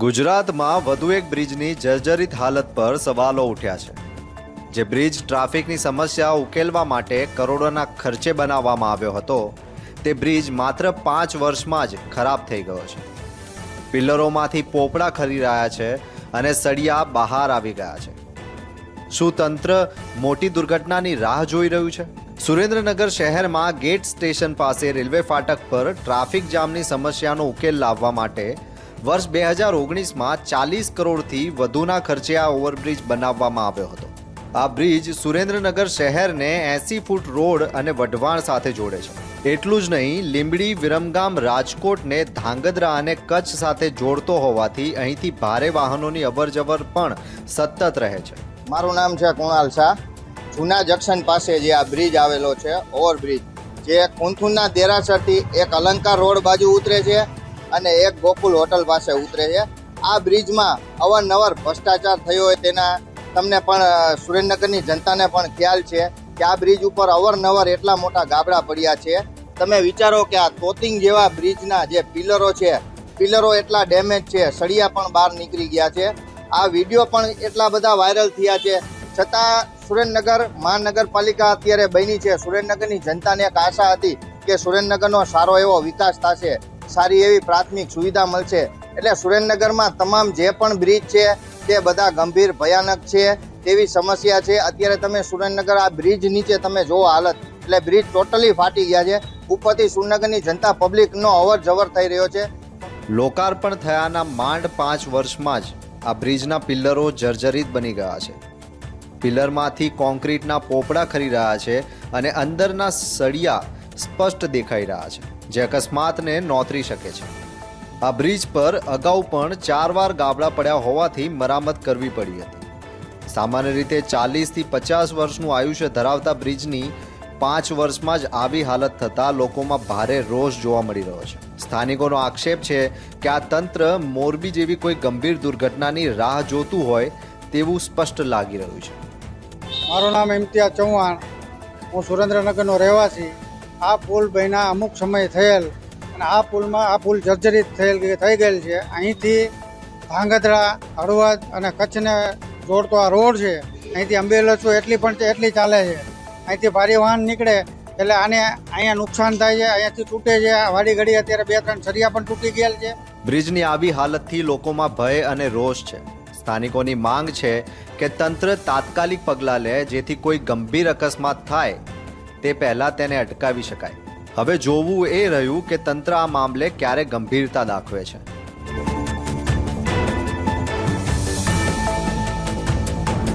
ગુજરાતમાં વધુ એક બ્રિજની જર્જરિત હાલત પર સવાલો ઉઠ્યા છે. જે બ્રિજ ટ્રાફિકની સમસ્યા ઉકેલવા માટે કરોડોના ખર્ચે બનાવવામાં આવ્યો હતો, તે બ્રિજ માત્ર 5 વર્ષમાં જ ખરાબ થઈ ગયો છે. પિલ્લરોમાંથી પોપડા ખરી રહ્યા છે અને સળિયા બહાર આવી ગયા છે. શું તંત્ર મોટી દુર્ઘટનાની રાહ જોઈ રહ્યું છે? સુરેન્દ્રનગર શહેરમાં ગેટ સ્ટેશન પાસે રેલવે ફાટક પર ટ્રાફિક જામની સમસ્યાનો ઉકેલ લાવવા માટે વર્ષ 2019માં 40 કરોડથી વધુના ખર્ચે આ ઓવરબ્રિજ બનાવવામાં આવ્યો હતો. આ બ્રિજ સુરેન્દ્રનગર શહેરને 80 ફૂટ રોડ અને વઢવાણ સાથે જોડે છે. એટલું જ નહીં, લીંબડી, વિરમગામ, રાજકોટને ધાંગધ્રા અને કચ્છ સાથે જોડતો હોવાથી અહીંથી ભારે વાહનોની અવરજવર પણ સતત રહે છે. મારું નામ છે કુણાલ શાહ. જૂના જંકશન પાસે જે આ બ્રિજ આવેલો છે, ઓવરબ્રિજ, જે કુંથુના દેરાસરથી એક અલંકાર રોડ બાજુ ઉતરે છે અને એક ગોકુલ હોટલ પાસે ઉતરે છે. આ બ્રિજમાં અવારનવાર ભ્રષ્ટાચાર થયો હોય તેના તમને પણ સુરેન્દ્રનગરની જનતાને પણ ખ્યાલ છે કે આ બ્રિજ ઉપર અવારનવાર એટલા મોટા ગાબડા પડ્યા છે. તમે વિચારો કે આ તોતિંગ જેવા બ્રિજના જે પિલરો છે, પિલરો એટલા ડેમેજ છે, સળિયા પણ બહાર નીકળી ગયા છે. આ વિડીયો પણ એટલા બધા વાયરલ થયા છે, છતાં સુરેન્દ્રનગર મહાનગરપાલિકા અત્યારે બની છે. સુરેન્દ્રનગરની જનતાને એક આશા હતી કે સુરેન્દ્રનગરનો સારો એવો વિકાસ થશે, સારી એવી પ્રાથમિક સુવિધા મળશે. એટલે સુરેન્દ્રનગરમાં તમામ જે પણ બ્રિજ છે તે બધા ગંભીર ભયાનક છે તેવી સમસ્યા છે. અત્યારે તમે સુરેન્દ્રનગર આ બ્રિજ નીચે તમે જોવો હાલત, એટલે બ્રિજ ટોટલી ફાટી ગયા છે. ઉપરથી સુરેન્દ્રનગરની જનતા પબ્લિકનો અવર જવર થઈ રહ્યો છે. લોકાર્પણ થયાના માંડ 5 વર્ષમાં જ આ બ્રિજના પિલ્લરો જર્જરિત બની ગયા છે. પિલ્લરમાંથી કોન્ક્રીટના પોપડા ખરી રહ્યા છે અને અંદરના સળિયા સ્પષ્ટ દેખાઈ રહ્યા છે, જે અકસ્માતને નોતરી શકે છે. આ બ્રિજ પર અગાઉ પણ 4 વાર ગાબડા પડ્યા હોવાથી મરામત કરવી પડી હતી. સામાન્ય રીતે 40થી 50 વર્ષનું આયુષ્ય ધરાવતા બ્રિજની 5 વર્ષમાં જ આવી હાલત થતાં લોકોમાં ભારે રોષ જોવા મળી રહ્યો છે. સ્થાનિકોનો આક્ષેપ છે કે આ તંત્ર મોરબી જેવી કોઈ ગંભીર દુર્ઘટનાની રાહ જોતું હોય તેવું સ્પષ્ટ લાગી રહ્યું છે. મારું નામ ઇમ્તિયાઝ ચૌહાણ. હું સુરેન્દ્રનગરનો રહેવાસી. આ પુલ બન્યા અમુક સમય થયેલ અને આ પુલ જર્જરિત થઈ ગયેલ છે. અહીંથી ધાંગધ્રા, હળવદ અને કચ્છને જોડતો આ રોડ છે. અહીંથી એમ્બ્યુલન્સો એટલી ચાલે છે. અહીંથી ભારે વાહન નીકળે એટલે અહીંયા નુકસાન થાય છે, અહીંયાથી તૂટે છે. વાડી ઘડી અત્યારે 2-3 સળિયા પણ તૂટી ગયેલ છે. બ્રિજની આવી હાલતથી લોકોમાં ભય અને રોષ છે. સ્થાનિકોની માંગ છે કે તંત્ર તાત્કાલિક પગલાં લે, જેથી કોઈ ગંભીર અકસ્માત થાય તે પહેલાં તેને અટકાવી શકાય. હવે જોવું એ રહ્યું કે તંત્ર આ મામલે ક્યારે ગંભીરતા દાખવે છે.